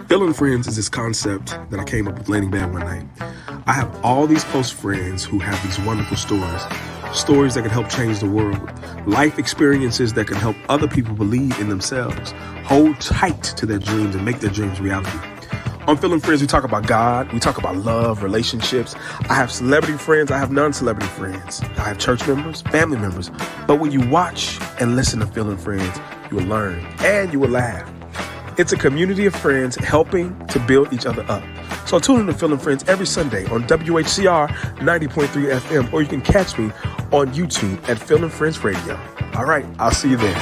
Feeling friends is this concept that I came up with laying in bed one night. I have all these close friends who have these wonderful stories that can help change the world, life experiences that can help other people believe in themselves, hold tight to their dreams and make their dreams reality. On Feeling Friends, we talk about God, we talk about love, relationships. I have celebrity friends, I have non-celebrity friends. I have church members, family members. But when you watch and listen to Feeling Friends, you will learn and you will laugh. It's a community of friends helping to build each other up. So tune in to Feeling Friends every Sunday on WHCR 90.3 FM, or you can catch me on YouTube at Feeling Friends Radio. All right, I'll see you there.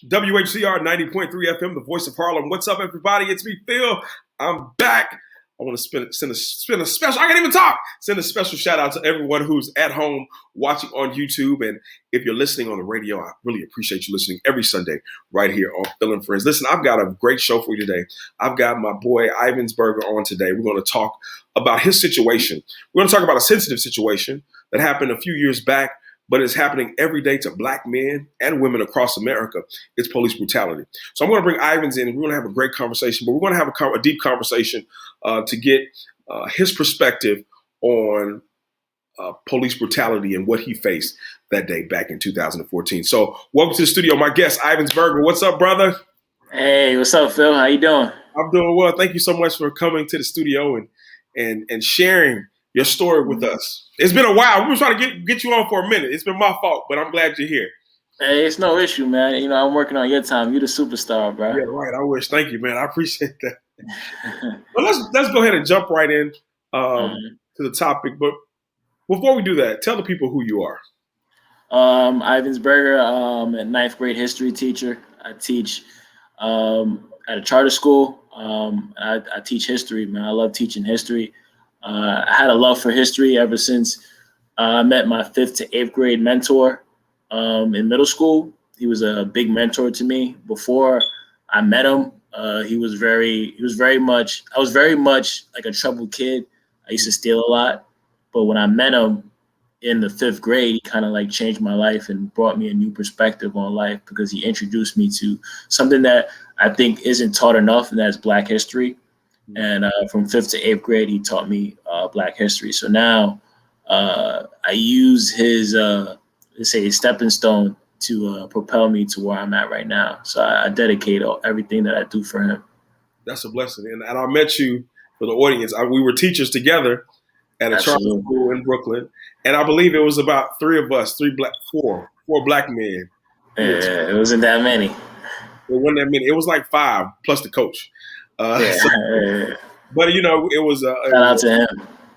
WHCR 90.3 FM, the voice of Harlem. What's up, everybody? It's me, Phil. I'm back. I want to send a special, I can't even talk. Send a special shout out to everyone who's at home watching on YouTube. And if you're listening on the radio, I really appreciate you listening every Sunday right here on Feeling Friends. Listen, I've got a great show for you today. I've got my boy Yvens Berger on today. We're going to talk about his situation. We're going to talk about a sensitive situation that happened a few years back, but it's happening every day to Black men and women across America. It's police brutality. So I'm going to bring Ivins in, and we're going to have a great conversation, but we're going to have a deep conversation to get his perspective on police brutality and what he faced that day back in 2014. So welcome to the studio, my guest, Yvens Berger. What's up, brother? Hey, what's up, Phil? How you doing? I'm doing well. Thank you so much for coming to the studio and sharing your story with us. It's been a while. We were trying to get you on for a minute. It's been my fault, but I'm glad you're here. Hey, it's no issue, man. You know, I'm working on your time. You're the superstar, bro. Yeah, right. I wish. Thank you, man. I appreciate that. Well, let's go ahead and jump right in to the topic. But before we do that, tell the people who you are. Yvens Berger, a ninth grade history teacher. I teach at a charter school. I teach history, man. I love teaching history. I had a love for history ever since I met my 5th to 8th grade mentor in middle school. He was a big mentor to me. Before I met him, I was very much like a troubled kid. I used to steal a lot, but when I met him in the 5th grade, he kind of like changed my life and brought me a new perspective on life because he introduced me to something that I think isn't taught enough, and that's Black history. And from 5th to 8th grade, he taught me Black history. So now I use his, let's say, stepping stone to propel me to where I'm at right now. So I dedicate everything that I do for him. That's a blessing. And I met you, for the audience. We were teachers together at a charter school in Brooklyn. And I believe it was about four Black men. Yeah, it wasn't that many. It wasn't that many. It was like 5 plus the coach. But you know, it was shout out to him.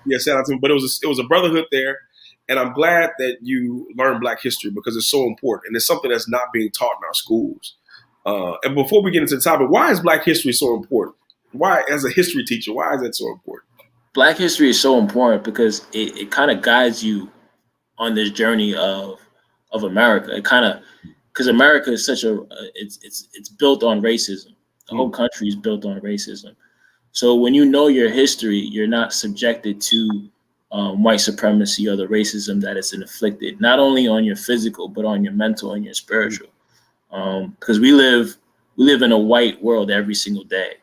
Yeah, shout out to him. But it was a brotherhood there, and I'm glad that you learned Black history because it's so important, and it's something that's not being taught in our schools. And before we get into the topic, why is Black history so important? Why, as a history teacher, why is that so important? Black history is so important because it kind of guides you on this journey of America. It kind of, because America is such it's built on racism. The whole country is built on racism. So when you know your history, you're not subjected to white supremacy or the racism that is inflicted, not only on your physical, but on your mental and your spiritual. Because we live in a white world every single day.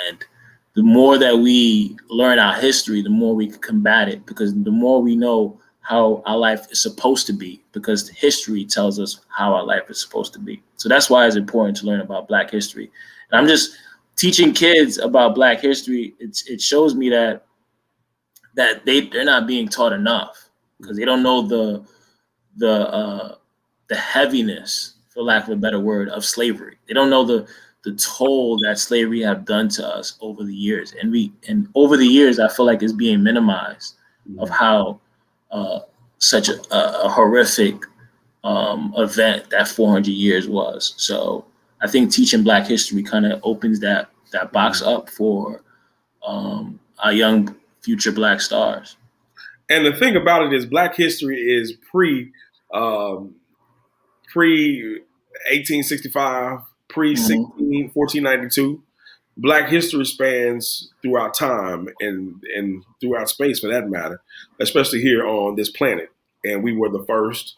And the more that we learn our history, the more we can combat it, because the more we know how our life is supposed to be, because history tells us how our life is supposed to be. So that's why it's important to learn about Black history. And I'm just teaching kids about Black history. It shows me that they're not being taught enough because they don't know the heaviness, for lack of a better word, of slavery. They don't know the toll that slavery have done to us over the years. And over the years, I feel like it's being minimized of how such a horrific event that 400 years was. So I think teaching Black history kind of opens that box up for our young future Black stars. And the thing about it is Black history is pre 1865, pre 1492. Black history spans throughout time and throughout space, for that matter, especially here on this planet. And we were the first.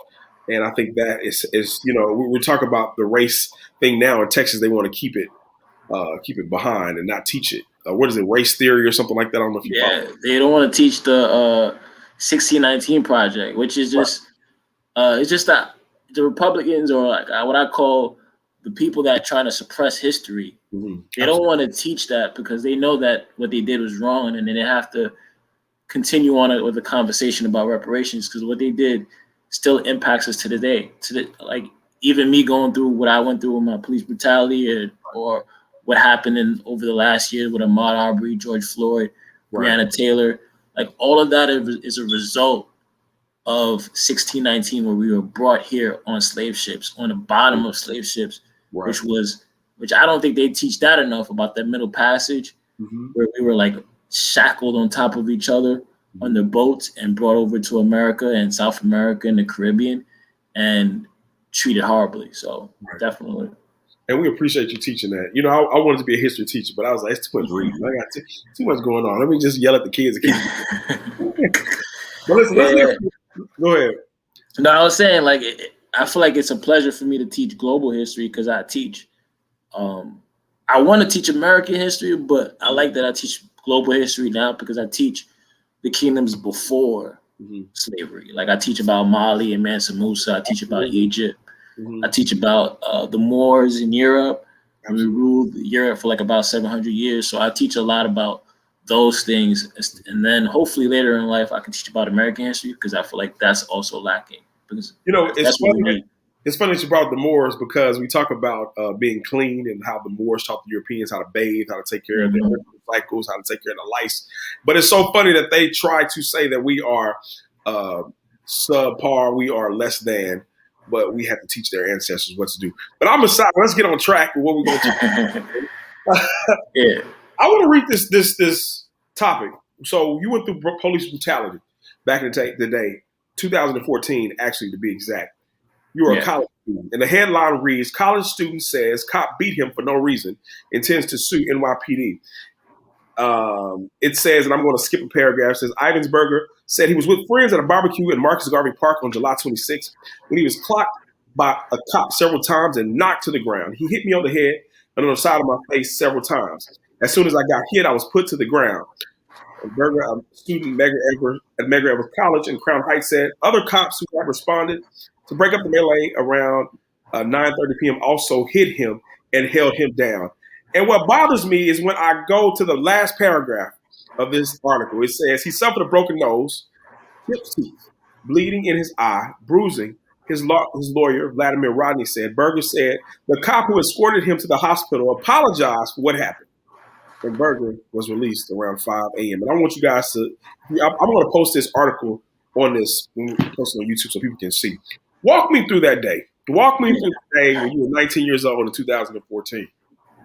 And I think that is we're talking about the race thing now in Texas. They want to keep it behind and not teach it. What is it, race theory or something like that? I don't know if you follow. Yeah, they don't want to teach the 1619 project, which is just it's just that the Republicans, or like what I call the people that are trying to suppress history, they don't want to teach that because they know that what they did was wrong, and then they have to continue on it with the conversation about reparations because what they did still impacts us to the day. Like even me going through what I went through with my police brutality, or what happened over the last year with Ahmaud Arbery, George Floyd, Breonna Taylor, like all of that is a result of 1619, where we were brought here on slave ships, on the bottom of slave ships, which I don't think they teach that enough about that middle passage, where we were like shackled on top of each other on the boats and brought over to America and South America and the Caribbean and treated horribly. So definitely. And we appreciate you teaching that. I wanted to be a history teacher, but I was like, it's too much reading. I got too much going on. Let me just yell at the kids. But listen, go ahead. No, I was saying, like, I feel like it's a pleasure for me to teach global history because I teach. I want to teach American history, but I like that I teach global history now because I teach the kingdoms before slavery. Like I teach about Mali and Mansa Musa. I teach about Egypt. I teach about the Moors in Europe. We ruled Europe for like about 700 years. So I teach a lot about those things. And then hopefully later in life, I can teach about American history because I feel like that's also lacking. Because it's funny that you brought up the Moors because we talk about being clean and how the Moors taught the Europeans how to bathe, how to take care of their cycles, how to take care of the lice. But it's so funny that they try to say that we are subpar, we are less than, but we have to teach their ancestors what to do. But I'm excited. Let's get on track with what we're going to do. I want to read this topic. So you went through police brutality back in the day, 2014, actually, to be exact. You were a college student. And the headline reads, college student says cop beat him for no reason, intends to sue NYPD. It says, and I'm going to skip a paragraph, it says, Yvens Berger said he was with friends at a barbecue in Marcus Garvey Park on July 26th when he was clocked by a cop several times and knocked to the ground. He hit me on the head and on the side of my face several times. As soon as I got hit, I was put to the ground. And Berger, a student at Medgar Evers College in Crown Heights, said other cops who had responded to break up the melee around 9:30 p.m. also hit him and held him down. And what bothers me is when I go to the last paragraph of this article, it says he suffered a broken nose, chipped teeth, bleeding in his eye, bruising. His lawyer, Vladimir Rodney, said, Berger said the cop who escorted him to the hospital apologized for what happened. And Berger was released around 5 a.m. And I want you guys to, I'm going to post this article on this, post it on YouTube so people can see. Walk me through that day. Walk me through the day when you were 19 years old in 2014.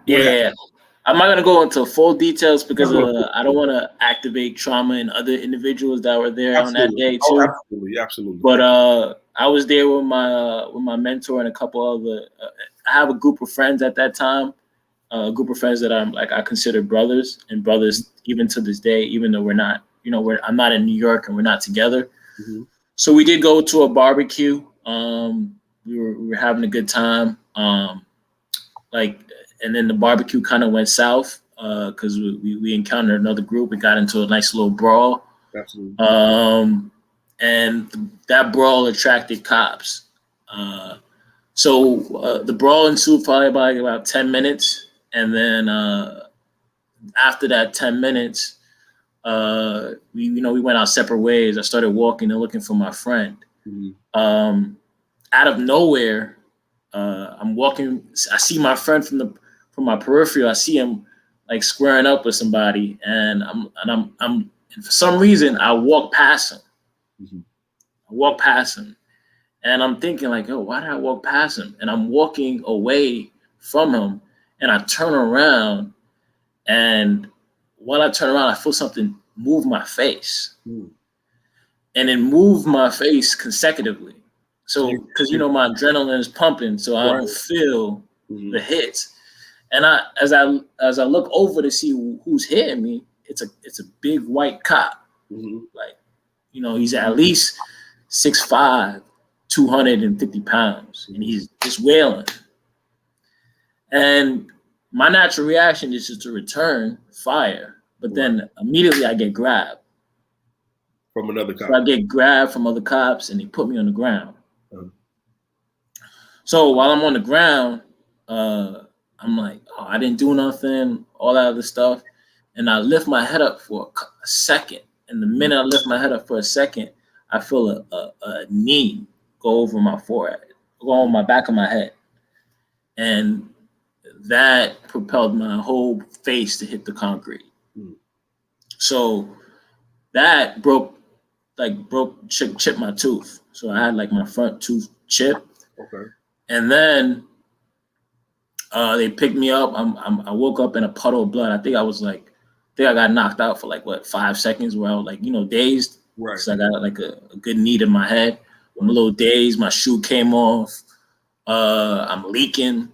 I'm not going to go into full details because I don't want to activate trauma in other individuals that were there on that day too. Absolutely. But I was there with my mentor and a couple other. I have a group of friends at that time. A group of friends that I consider brothers even to this day, even though we're not, I'm not in New York and we're not together. So we did go to a barbecue. We were having a good time. And then the barbecue kind of went south because we encountered another group. We got into a nice little brawl. Absolutely. And that brawl attracted cops. So the brawl ensued probably by about 10 minutes. And then after that 10 minutes, we went our separate ways. I started walking and looking for my friend. Out of nowhere, I'm walking. I see my friend from my peripheral. I see him like squaring up with somebody, and and for some reason I walk past him. And I'm thinking like, oh, why did I walk past him? And I'm walking away from him. And I turn around, and while I turn around, I feel something move my face. And it moved my face consecutively. So, because, my adrenaline is pumping, so I don't feel the hits. And as I look over to see who's hitting me, it's a big white cop. Like, he's at least 6'5", 250 pounds, and he's just wailing. And my natural reaction is just to return fire, but then immediately I get grabbed from another cop. So I get grabbed from other cops, and they put me on the ground. So while I'm on the ground, I'm like, oh, I didn't do nothing, all that other stuff. And I lift my head up for a second. And the minute I lift my head up for a second, I feel a knee go over my forehead, go on my back of my head. And that propelled my whole face to hit the concrete. So that chipped my tooth. So I had like my front tooth chipped. Okay. And then they picked me up. I woke up in a puddle of blood. I got knocked out for 5 seconds where I was dazed. Right. So I got a good knee to my head. I'm a little dazed. My shoe came off. I'm leaking.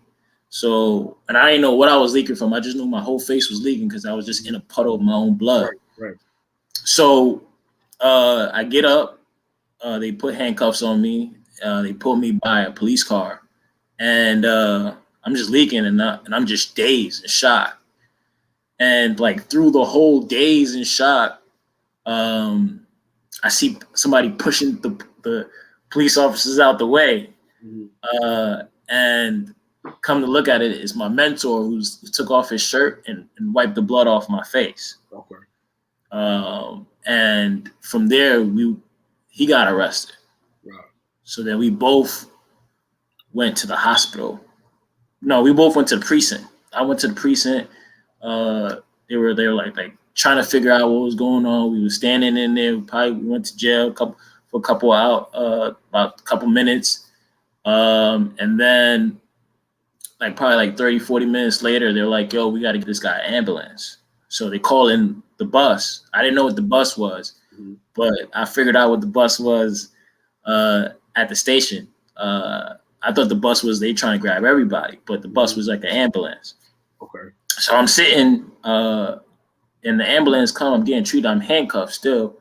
So, and I didn't know what I was leaking from. I just knew my whole face was leaking because I was just in a puddle of my own blood. Right. So I get up. They put handcuffs on me. They pulled me by a police car. And I'm just leaking and I'm just dazed and shocked. And through the whole daze and shock, I see somebody pushing the police officers out the way. And come to look at it, it's my mentor who took off his shirt and wiped the blood off my face. Okay. And from there, he got arrested. Right. So then we both went to the hospital. No, we both went to the precinct. I went to the precinct. They were like trying to figure out what was going on. We were standing in there. We went to jail for about a couple minutes. And then probably 30, 40 minutes later, they're like, yo, we got to get this guy an ambulance. So they call in the bus. I didn't know what the bus was, but I figured out what the bus was at the station. I thought the bus was they trying to grab everybody, but the bus was like an ambulance. Okay. So I'm sitting in the ambulance come, I'm getting treated. I'm handcuffed still.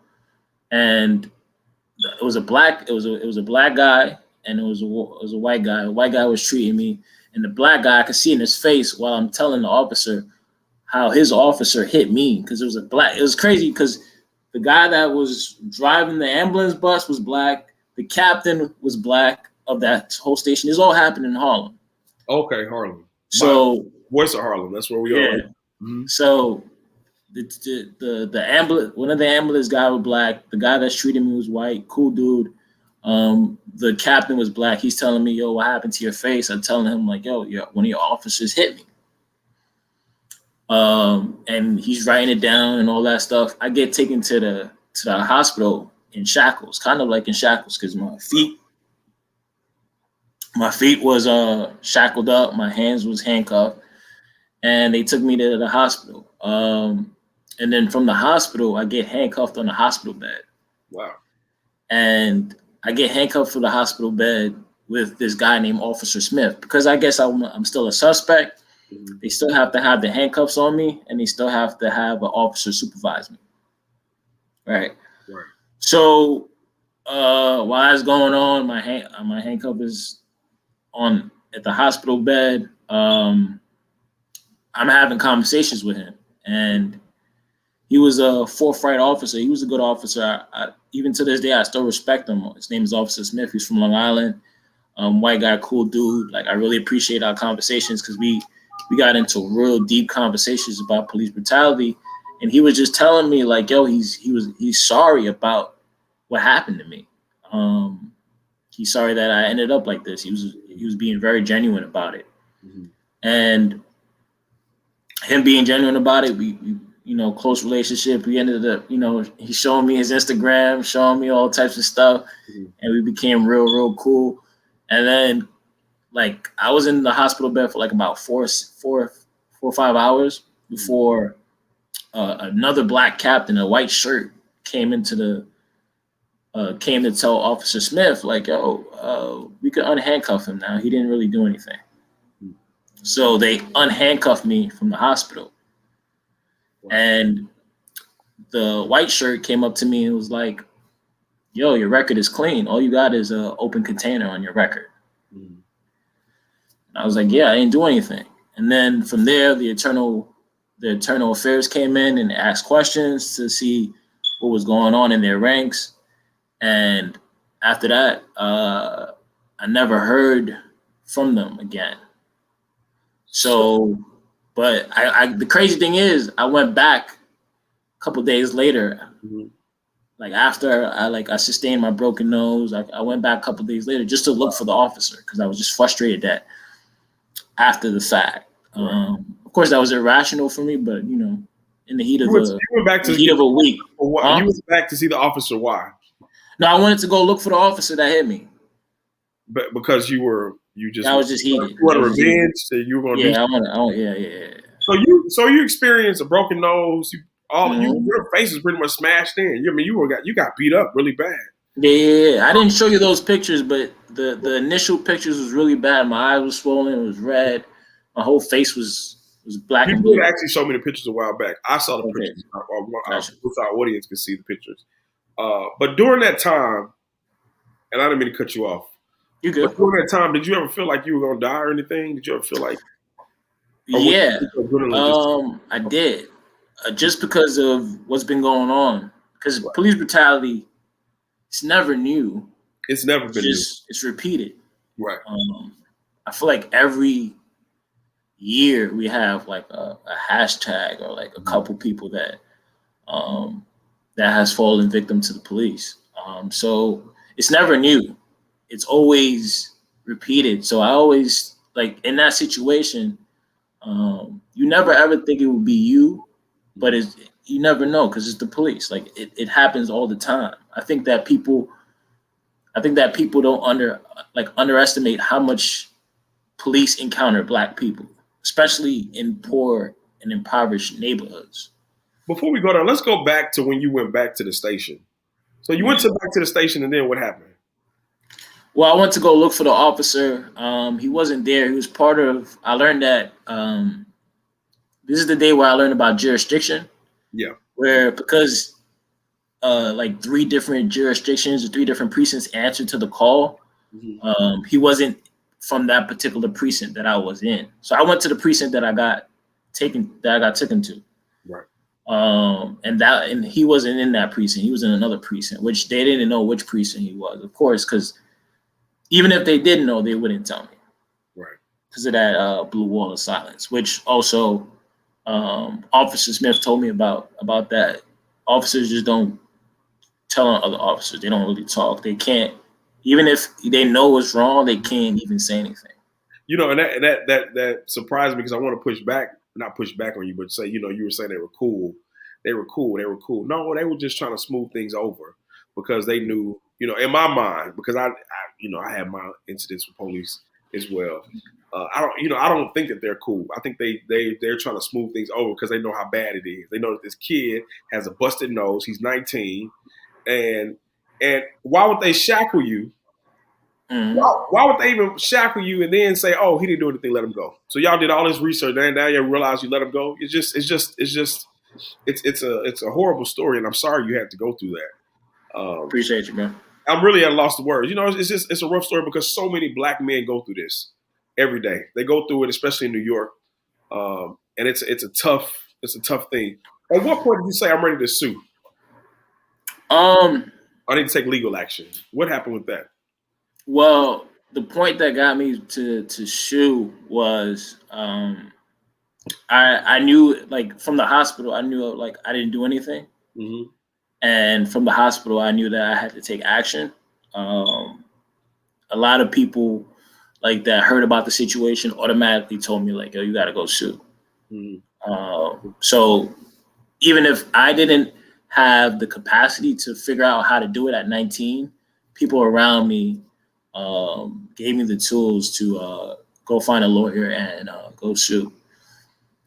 And it was a black guy and it was a white guy. A white guy was treating me. And the black guy, I could see in his face while I'm telling the officer how his officer hit me because it was crazy because the guy that was driving the ambulance bus was black. The captain was black of that whole station. This all happened in Harlem. Okay, Harlem. So voice of Harlem. That's where we are. Mm-hmm. So the ambulance, one of the ambulance guy was black. The guy that's treating me was white. Cool dude. The captain was black. He's telling me, yo, what happened to your face? I'm telling him yo, one of your officers hit me. And he's writing it down and all that stuff. I get taken to the hospital in shackles, kind of like in shackles, because my feet was shackled up, my hands was handcuffed, and they took me to the hospital. And then from the hospital, I get handcuffed on the hospital bed. Wow. And I get handcuffed for the hospital bed with this guy named Officer Smith because I guess I'm still a suspect. They still have to have the handcuffs on me, and they still have to have an officer supervise me. Right. So while it's going on, my handcuff is on at the hospital bed. I'm having conversations with him, and he was a forthright officer. He was a good officer. Even to this day, I still respect him. His name is Officer Smith. He's from Long Island. White guy, cool dude. I really appreciate our conversations because we got into real deep conversations about police brutality. And he was just telling me yo, he's sorry about what happened to me. He's sorry that I ended up like this. He was being very genuine about it. And him being genuine about it, we close relationship. We ended up, he showing me his Instagram, showing me all types of stuff, and we became real cool. And then, I was in the hospital bed for about 4 or 5 hours before another black captain, a white shirt, came to tell Officer Smith, yo, we could unhandcuff him now. He didn't really do anything. So they unhandcuffed me from the hospital. And the white shirt came up to me and was like, yo, your record is clean. All you got is an open container on your record. Mm. And I was like, yeah, I didn't do anything. And then from there, the internal affairs came in and asked questions to see what was going on in their ranks. And after that, I never heard from them again. So, but the crazy thing is, I went back a couple days later, Mm-hmm. like after I sustained my broken nose. I went back a couple days later just to look for the officer because I was just frustrated that after the fact. Right. Of course, that was irrational for me, but in the heat of You went back to a week, what? You went back to see the officer. Why? No, I wanted to go look for the officer that hit me. But because you I was just heated. You wanted revenge. So you were going to do. Yeah. So you experienced a broken nose. Mm-hmm. Your face is pretty much smashed in. You got beat up really bad. Yeah. I didn't show you those pictures, but the initial pictures was really bad. My eyes were swollen. It was red. My whole face was black and blue. You actually showed me the pictures a while back. I saw the pictures. Gotcha. Our audience could see the pictures. But during that time, and I didn't mean to cut you off. You good? But during that time, did you ever feel like you were going to die or anything? Did you ever feel like? Yeah, I did. Just because of what's been going on. Because police brutality, it's never new. It's never been new. It's repeated. Right. I feel like every year we have like a hashtag or like a couple people that has fallen victim to the police. So it's never new. It's always repeated. So I always like in that situation, you never ever think it would be you, but you never know because it's the police. Like it happens all the time. I think that people don't underestimate how much police encounter Black people, especially in poor and impoverished neighborhoods. Before we go there, let's go back to when you went back to the station. So you went back to the station, and then what happened? Well, I went to go look for the officer. He wasn't there. He was part of. I learned that this is the day where I learned about jurisdiction. Yeah. Where because like 3 different jurisdictions or 3 different precincts answered to the call. Mm-hmm. He wasn't from that particular precinct that I was in. So I went to the precinct that I got taken to. Right. And he wasn't in that precinct. He was in another precinct, which they didn't know which precinct he was, of course, because even if they didn't know, they wouldn't tell me. Right. Because of that blue wall of silence, which also Officer Smith told me about that. Officers just don't tell on other officers. They don't really talk. They can't, even if they know what's wrong, they can't even say anything. And that surprised me because I want to not push back on you, but say, you were saying they were cool. They were cool. No, they were just trying to smooth things over because they knew, in my mind, because I had my incidents with police as well. I don't think that they're cool. I think they're trying to smooth things over because they know how bad it is. They know that this kid has a busted nose. He's 19, and why would they shackle you? Mm-hmm. Why would they even shackle you and then say, "Oh, he didn't do anything, let him go"? So y'all did all this research, and now you realize you let him go. It's a horrible story, and I'm sorry you had to go through that. Appreciate you, man. I'm really at a loss of words. It's a rough story because so many Black men go through this every day. They go through it, especially in New York, and it's a tough thing. At what point did you say I'm ready to sue? I need to take legal action. What happened with that? Well, the point that got me to sue was I knew, like, from the hospital, I knew, like, I didn't do anything. Mm-hmm. And from the hospital, I knew that I had to take action. A lot of people, like, that heard about the situation automatically told me, like, yo, you got to go sue. Mm-hmm. So even if I didn't have the capacity to figure out how to do it at 19, people around me gave me the tools to go find a lawyer and go sue.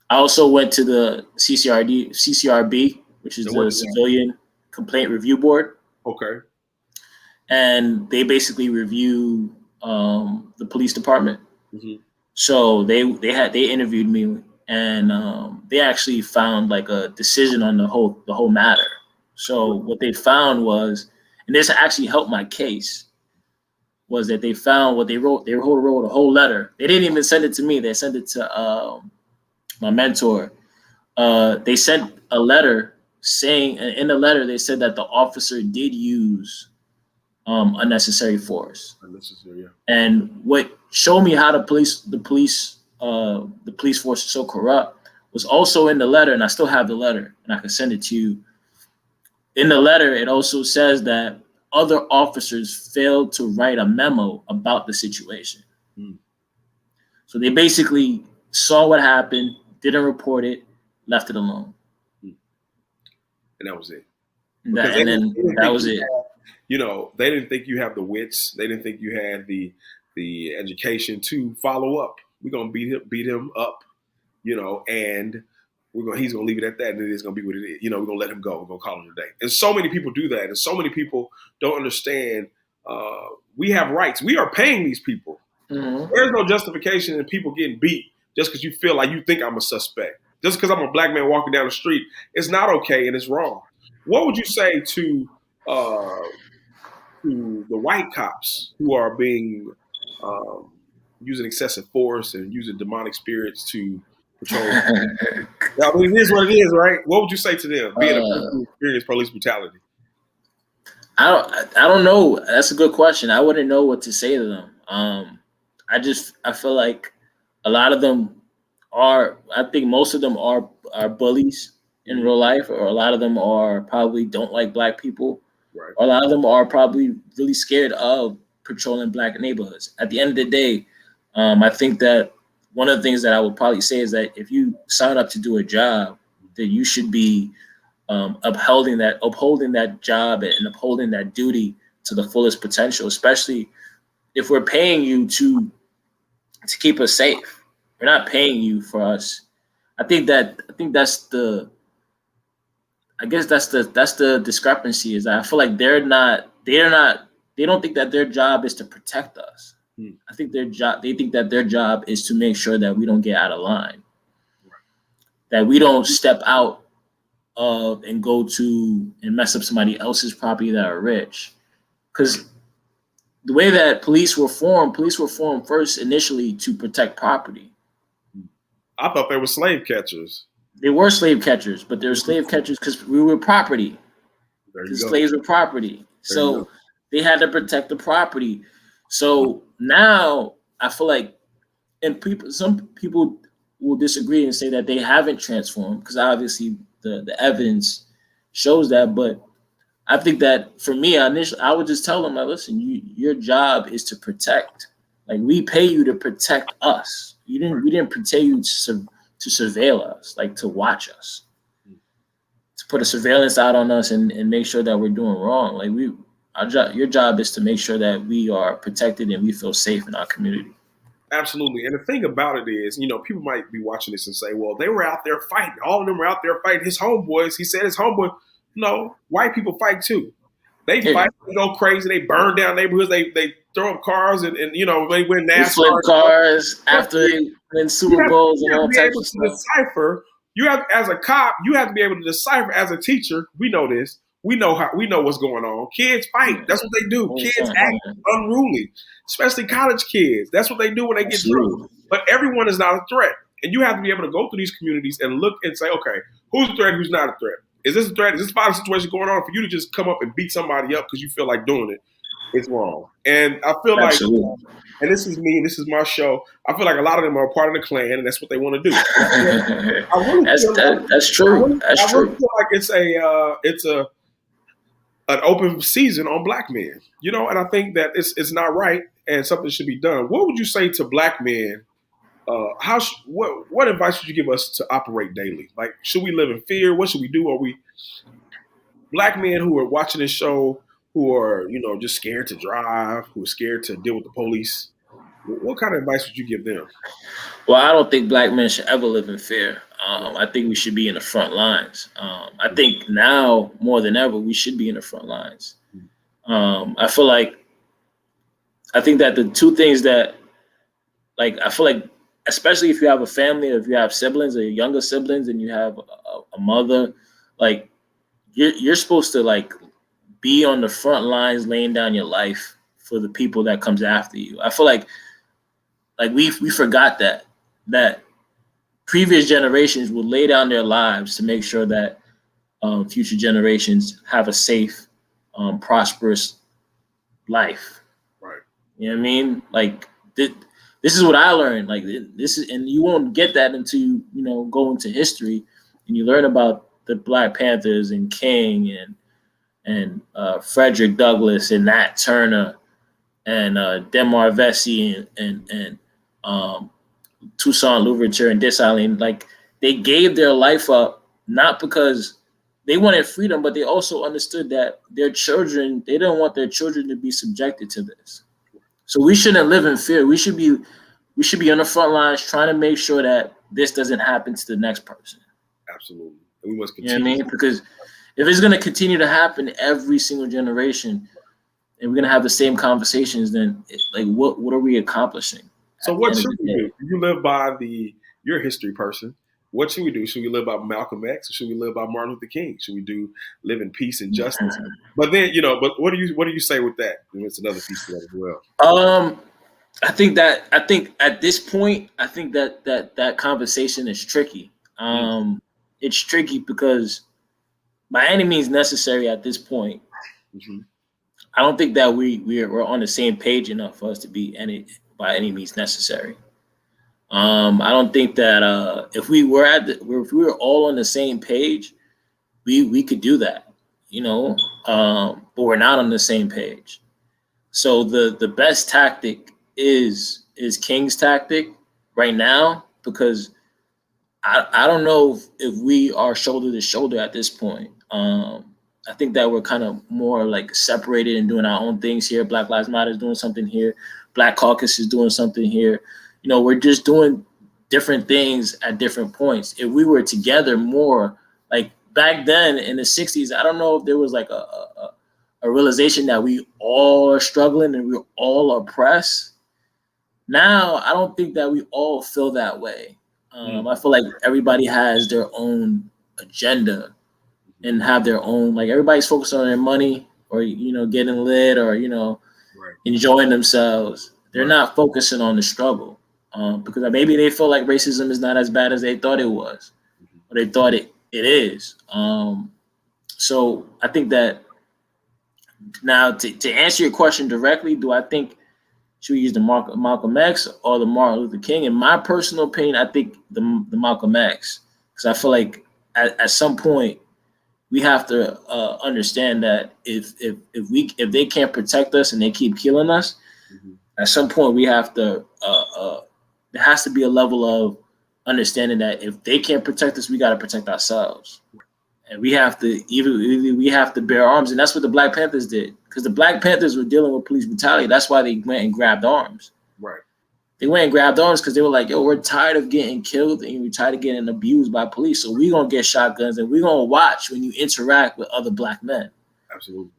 I also went to the CCRB, which is the Civilian Complaint Review Board. Okay. And they basically review the police department. Mm-hmm. So they interviewed me, and they actually found like a decision on the whole matter. So what they found was and this actually helped my case, was that they found what they wrote. They wrote a whole letter. They didn't even send it to me. They sent it to my mentor. They sent a letter saying, in the letter, they said that the officer did use unnecessary force. Unnecessary, yeah. And what showed me how the police force is so corrupt was also in the letter, and I still have the letter, and I can send it to you. In the letter, it also says that other officers failed to write a memo about the situation. So they basically saw what happened, didn't report it, left it alone. And that was it. That was it. You know, they didn't think you have the wits. They didn't think you had the education to follow up. We're gonna beat him up, you know, and he's gonna leave it at that, and it is gonna be what it is. You know, we're gonna let him go. We're gonna call him a day. And so many people do that, and so many people don't understand. We have rights. We are paying these people. Mm-hmm. There's no justification in people getting beat just because you feel like you think I'm a suspect. Just because I'm a black man walking down the street, it's not okay and it's wrong. What would you say to the white cops who are being using excessive force and using demonic spirits to patrol? I mean, it is what it is, right? What would you say to them, being a person who experienced police brutality? I don't know. That's a good question. I wouldn't know what to say to them. I feel like a lot of them are. I think most of them are bullies in real life, or a lot of them are probably don't like black people. Right. Or a lot of them are probably really scared of patrolling black neighborhoods. At the end of the day, I think that one of the things that I would probably say is that if you sign up to do a job, that you should be upholding that job and upholding that duty to the fullest potential, especially if we're paying you to keep us safe. We're not paying you for us. I think that's the discrepancy, is that I feel like they don't think that their job is to protect us. I think they think that their job is to make sure that we don't get out of line, that we don't step out of and go to and mess up somebody else's property that are rich. Because the way that police were formed first initially to protect property. I thought they were slave catchers. They were slave catchers, but they were slave catchers because we were property. Because slaves were property. So they had to protect the property. So now I feel like, and some people will disagree and say that they haven't transformed, because obviously the evidence shows that. But I think that for me, I would just tell them, like, listen, your job is to protect. Like, we pay you to protect us. We didn't pay you to surveil us, like to watch us, to put a surveillance out on us and make sure that we're doing wrong. Like, your job is to make sure that we are protected and we feel safe in our community. Absolutely. And the thing about it is, you know, people might be watching this and say, well, they were out there fighting. All of them were out there fighting. His homeboys, he said his homeboy. No, white people fight too. They fight, they go crazy, they burn down neighborhoods, they throw up cars and you know, they win NASCAR. They flip cars after they win Super Bowls and all types of stuff. Decipher. You have, as a cop, you have to be able to decipher. As a teacher, we know this. We know what's going on. Kids fight. That's what they do. Kids act unruly, especially college kids. That's what they do when they get drunk. But everyone is not a threat. And you have to be able to go through these communities and look and say, okay, who's a threat, who's not a threat? Is this a threat? Is this a violent situation going on? For you to just come up and beat somebody up because you feel like doing it, it's wrong. And I feel like, and this is me, this is my show, I feel like a lot of them are part of the Klan, and that's what they want to do. That's true. I really feel like it's an open season on black men, you know, and I think that it's not right and something should be done. What would you say to black men? What advice would you give us to operate daily? Like, should we live in fear? What should we do? Are we black men who are watching this show, who are, you know, just scared to drive, who are scared to deal with the police? What kind of advice would you give them? Well, I don't think black men should ever live in fear. I think we should be in the front lines. I think now more than ever, we should be in the front lines. I think that the two things that, like, I feel like, especially if you have a family, or if you have siblings or younger siblings and you have a mother, like, you're supposed to, like, be on the front lines, laying down your life for the people that comes after you. I feel like we forgot that previous generations would lay down their lives to make sure that future generations have a safe, prosperous life. Right. You know what I mean? Like this is what I learned. Like this is, and you won't get that until you go into history and you learn about the Black Panthers and King and Frederick Douglass and Nat Turner and Demar Vesey and Toussaint Louverture and Dessalines. Like they gave their life up not because they wanted freedom, but they also understood that they didn't want their children to be subjected to this. So we shouldn't live in fear. We should be on the front lines trying to make sure that this doesn't happen to the next person. Absolutely. And we must continue. You know what I mean? Because if it's going to continue to happen every single generation and we're going to have the same conversations, then what are we accomplishing? So what should we do? You live by you're a history person. What should we do? Should we live by Malcolm X or should we live by Martin Luther King? Should we live in peace and justice? But then, but what do you say with that? And it's another piece to that as well. I think at this point, I think that conversation is tricky. It's tricky because by any means necessary at this point, I don't think that we're on the same page enough for us to be by any means necessary. I don't think that if we were all on the same page, we could do that, but we're not on the same page. So the best tactic is King's tactic right now, because I don't know if we are shoulder to shoulder at this point. I think that we're kind of more like separated and doing our own things here. Black Lives Matter is doing something here. Black Caucus is doing something here. We're just doing different things at different points. If we were together more, like back then in the 60s, I don't know if there was like a realization that we all are struggling and we're all oppressed. Now, I don't think that we all feel that way. I feel like everybody has their own agenda and have their own, like everybody's focused on their money or, getting lit or, enjoying themselves. They're not focusing on the struggle because maybe they feel like racism is not as bad as they thought it was or they thought it is. So I think that now to answer your question directly, do I think should we use the Malcolm X or the Martin Luther King? In my personal opinion, I think the Malcolm X, because I feel like at some point we have to understand that if they can't protect us and they keep killing us, at some point we have to there has to be a level of understanding that if they can't protect us, we got to protect ourselves, and we have to bear arms, and that's what the Black Panthers did, because the Black Panthers were dealing with police brutality. That's why they went and grabbed arms. Right. They went and grabbed arms because they were like, yo, we're tired of getting killed and we're tired of getting abused by police. So we're going to get shotguns and we're going to watch when you interact with other Black men. Absolutely.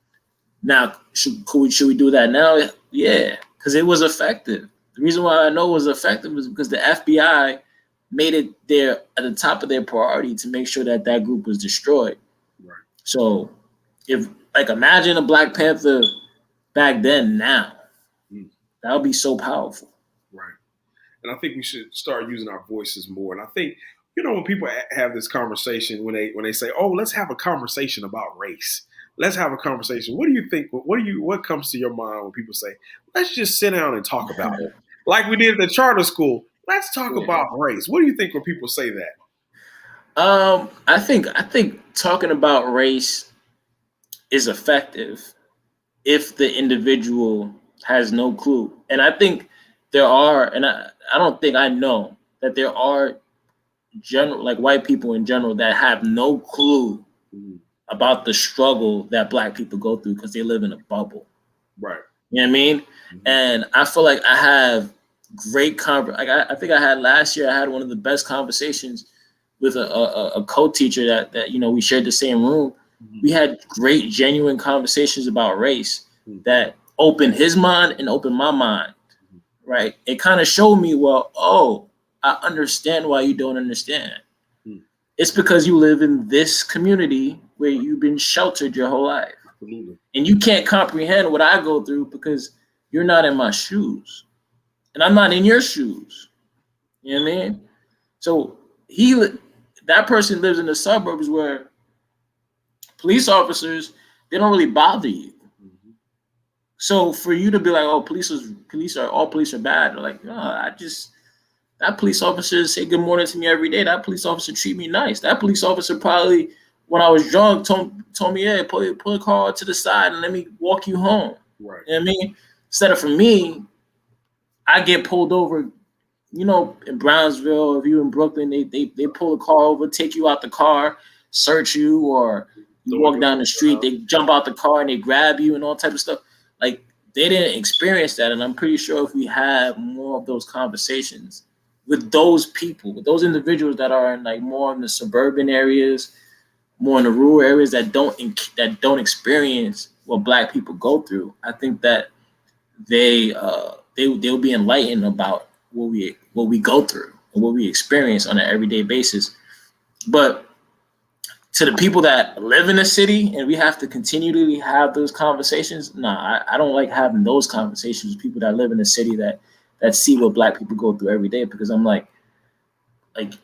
Now, should we do that now? Yeah, because it was effective. The reason why I know it was effective was because the FBI made it at the top of their priority to make sure that group was destroyed. Right. So imagine a Black Panther back then now. That would be so powerful. Right. And I think we should start using our voices more. And I think, when people have this conversation, when they say, oh, let's have a conversation about race. Let's have a conversation. What do you think? What comes to your mind when people say, let's just sit down and talk about it? Like we did at the charter school. Let's talk about race. What do you think when people say that? I think talking about race is effective if the individual has no clue. And I think there are, and I don't think I know that there are white people in general that have no clue about the struggle that Black people go through because they live in a bubble. Right. You know what I mean? Mm-hmm. And I feel like I have great I think I had last year, I had one of the best conversations with a co-teacher that we shared the same room. Mm-hmm. We had great, genuine conversations about race that opened his mind and opened my mind, right? It kind of showed me, I understand why you don't understand. It's because you live in this community where you've been sheltered your whole life. Absolutely. And you can't comprehend what I go through because you're not in my shoes. And I'm not in your shoes. You know what I mean? So that person lives in the suburbs where police officers, they don't really bother you. Mm-hmm. So for you to be like, oh, all police are bad, like, no, that police officer say good morning to me every day. That police officer treat me nice. That police officer probably, when I was drunk, told me, hey, pull a car to the side and let me walk you home. Right. You know what I mean? Instead of for me, I get pulled over. You know, in Brownsville, if you in Brooklyn, they pull a car over, take you out the car, search you, or you walk down the street, they jump out the car and they grab you and all type of stuff. Like, they didn't experience that, and I'm pretty sure if we had more of those conversations with those people, with those individuals that are in like more in the suburban areas, more in the rural areas that don't experience what Black people go through, I think that they'll be enlightened about what we go through and what we experience on an everyday basis. But to the people that live in the city and we have to continually have those conversations, I don't like having those conversations with people that live in the city that see what Black people go through every day, because I'm like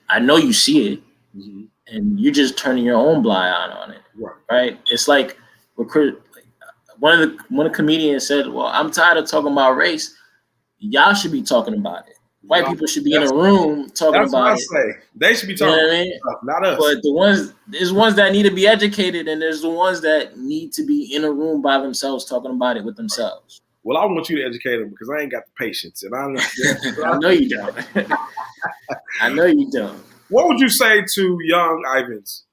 I know you see it, mm-hmm. and you're just turning your own blind eye on it. Right? It's like one of the comedians said, well, I'm tired of talking about race. Y'all should be talking about it. White people should be in a room talking about it. That's what I say. They should be talking about it, not us. But there's ones that need to be educated, and there's the ones that need to be in a room by themselves talking about it with themselves. Well, I want you to educate them because I ain't got the patience. And I know you don't. I know you don't. What would you say to young Ivins?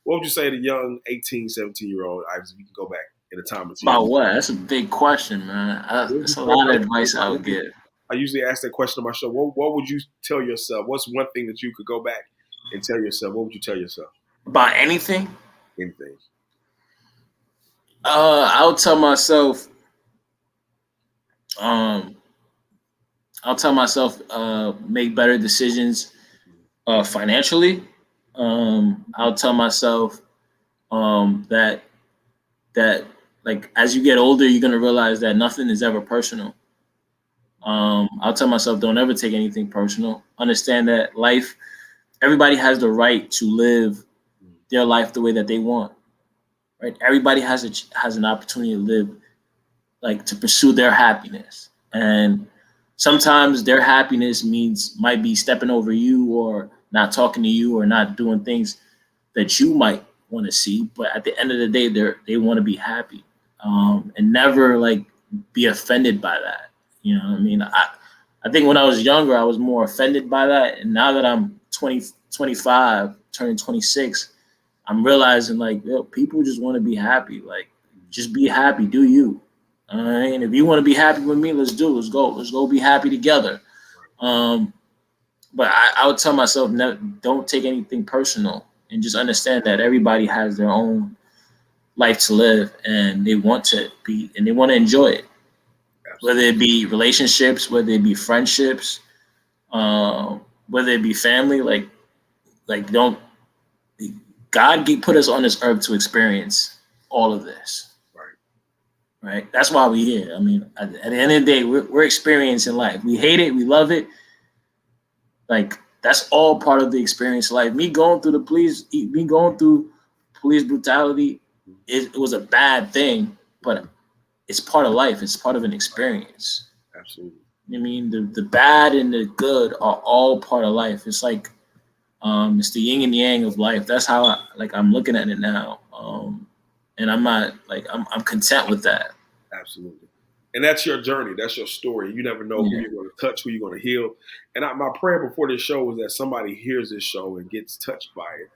What would you say to young 18, 17-year-old Ivins if you can go back in a time with you? About what? That's a big question, man. That's a lot of advice I would give. I usually ask that question on my show. What would you tell yourself? What's one thing that you could go back and tell yourself? What would you tell yourself? About anything? Anything. I would tell myself, make better decisions financially. I'll tell myself that like as you get older, you're gonna realize that nothing is ever personal. I'll tell myself, don't ever take anything personal. Understand that everybody has the right to live their life the way that they want. Right? Everybody has an opportunity to live, like to pursue their happiness. And sometimes their happiness might be stepping over you or not talking to you or not doing things that you might want to see. But at the end of the day, they want to be happy, and never like be offended by that. You know what I mean? I think when I was younger, I was more offended by that. And now that I'm 25, turning 26, I'm realizing like, people just want to be happy. Like, just be happy, do you. All right? If you want to be happy with me, let's go be happy together. But I would tell myself, don't take anything personal, and just understand that everybody has their own life to live, and they want to enjoy it. Whether it be relationships, whether it be friendships, whether it be family, God put us on this earth to experience all of this. Right? That's why we're here. I mean, at the end of the day, we're experiencing life. We hate it, we love it. Like, that's all part of the experience of life. Me going through police brutality, it was a bad thing, but it's part of life. It's part of an experience. Absolutely. I mean, the bad and the good are all part of life. It's like, it's the yin and yang of life. That's how I'm looking at it now. And I'm not I'm content with that. Absolutely. And that's your journey. That's your story. You never know who you're going to touch, who you're going to heal. And my prayer before this show was that somebody hears this show and gets touched by it,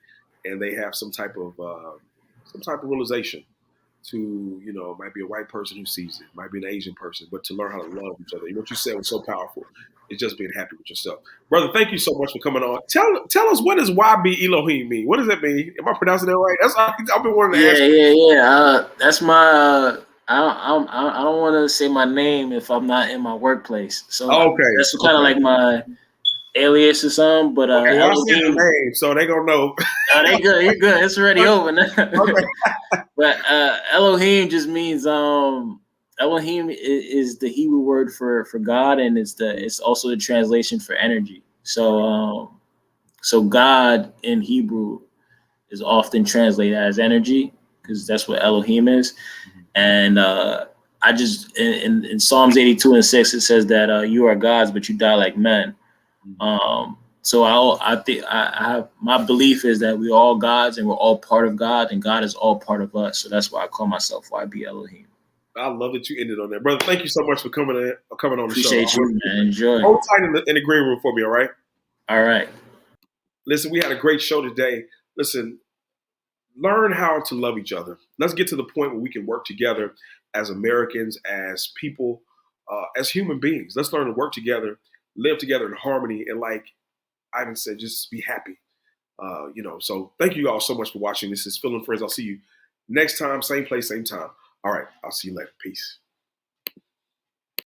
and they have some type of realization to, it might be a white person who sees it, might be an Asian person, but to learn how to love each other. What you said was so powerful. It's just being happy with yourself. Brother, thank you so much for coming on. Tell us, what does YB Elohim mean? What does that mean? Am I pronouncing that right? That's I've been wanting to ask. Yeah. That's my. I don't want to say my name if I'm not in my workplace. So okay, that's kind of like alias or something, but Okay, well, I said the Elohim. name, so they gonna know. Oh, they good. You're good. It's already over now. Okay. But Elohim just means Elohim is the Hebrew word for God, and it's also the translation for energy. So God in Hebrew is often translated as energy because that's what Elohim is. And I just in Psalms 82:6 it says that you are gods, but you die like men. So I think I have, my belief is that we're all gods and we're all part of God, and God is all part of us. So that's why I call myself YB Elohim. I love that you ended on that, brother. Thank you so much for coming on the show. Appreciate you, man. Enjoy. Hold tight in the green room for me, all right? All right. Listen, we had a great show today. Listen, learn how to love each other. Let's get to the point where we can work together as Americans, as people, as human beings. Let's learn to work together, live together in harmony, and like Ivan said, just be happy. So thank you all so much for watching. This is Phil and Friends. I'll see you next time, same place, same time. All right, I'll see you later. Peace.